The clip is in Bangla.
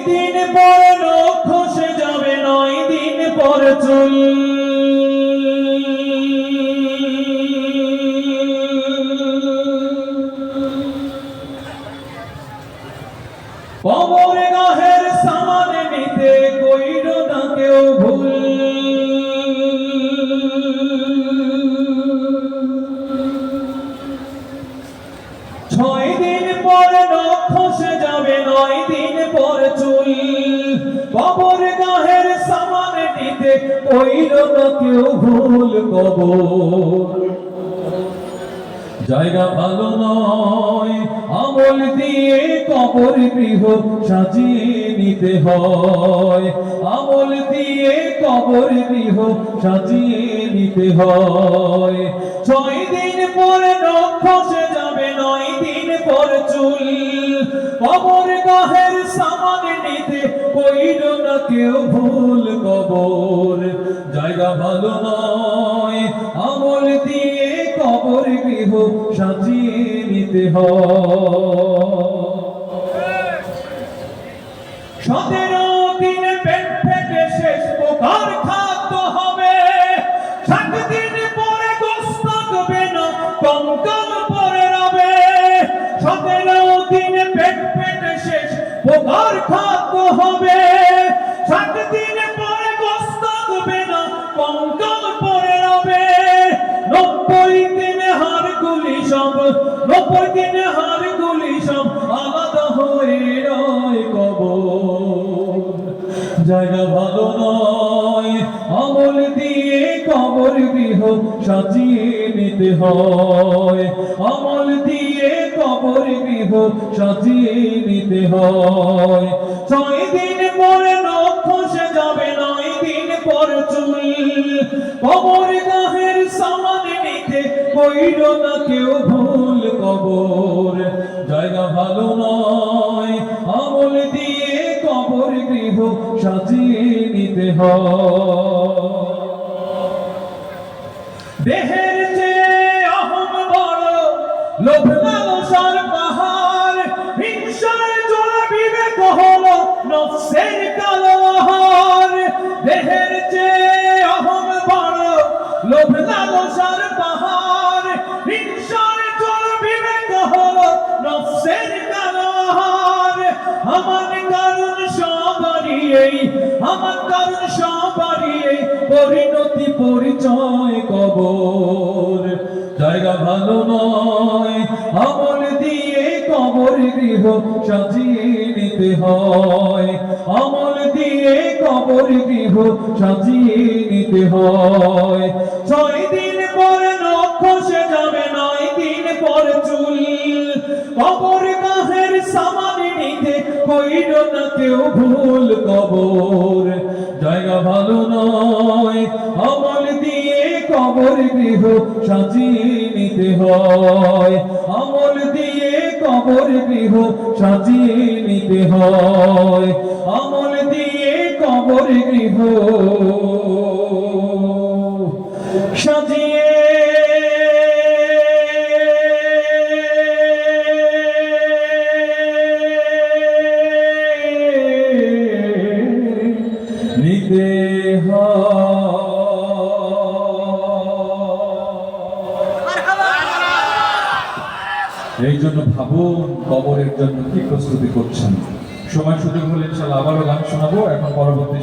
দিন পর নখ খসে যাবে, 9 দিন পর চুল। কবর গাহের সামান নিতে কইর না কেউ ভুল। 6 দিন পর নখ খসে যাবে, 9 দিন পর চুল। কবর গাহের সামান নিতে কইর না কেউ ভুল। কবর জায়গা ভালো নয়, আমল দিয়ে কবর গৃহ সাজিয়ে নিতে হয়। আমল দিয়ে কবর গৃহ সাজিয়ে নিতে হয়। 6 দিন পর নখ খসে যাবে, 9 দিন পর চুল। কবর গাহের সামান নিতে কইর না কেউ ভুল। কবর জায়গা ভালো নয়, আমল দিয়ে কবর গৃহ সাজিয়ে নিতে হয়। 17 দিন পেট ফেটে শেষ প্রকার খাদ্য হবে। 7 দিন পরে গোশত থাকবে না, কঙ্কাল পরে রবে। 17 দিন পেট ফেটে শেষ প্রকার খাদ্য হবে। 7 দিন পরে গোশত থাকবে না, কঙ্কাল পরে রবে। 90 দিন হাড়গুলি সব, 90 দিন হাড়গুলি সব আলাদা হয়ে রয়। কবর জায়গা ভালো নয়, আমল দিয়ে কবর গৃহ সাজিয়ে নিতে হয়। আমল দিয়ে কবর গৃহ সাজিয়ে নিতে হয়। 6 দিন পরে নখ খসে যাবে, 9 দিন পর চুল। কবর গাহের সামান নিতে কইর না কেউ ভুল। কবর জায়গা ভালো নয়, আমল দিয়ে কবর গৃহ সাজিয়ে নিতে হয়। দেহের চেয়ে অহং বড়, লোভ লালসার পাহাড়। হিংসায় জ্বলা বিবেক হলো নফসের কালো আহার। দেহের চেয়ে অহং বড়, লোভ লালসার পাহাড়। হিংসায় জ্বলা বিবেক হলো নফসের কালো আহার। আমার কারণ সবারই এই, আমার কারণ সবারই এই পরিণতি পরিচয়। কবর জায়গা ভালো নয়, আমল দিয়ে কবর গৃহ সাজিয়ে নিতে হয়। আমল দিয়ে কবর গৃহ সাজিয়ে নিতে হয়। 6 দিন পরে নখ খসে যাবে, 9 দিন পর চুল। কবর গাহের সামান নিতে কইর না কেউ ভুল। কবর জায়গা ভালো নয়, আমল দিয়ে কবর গৃহ সাজিয়ে নিতে হয়। আমল দিয়ে কবর গৃহ সাজিয়ে নিতে হয়। আমল দিয়ে কবর গৃহ সাজিয়ে নিতে এই জন্য ভাবুন কবরের জন্য কি প্রস্তুতি করছেন। সময় সুযোগ হলে ইনশাআল্লাহ আবারও গান শোনাবো। এখন পরবর্তী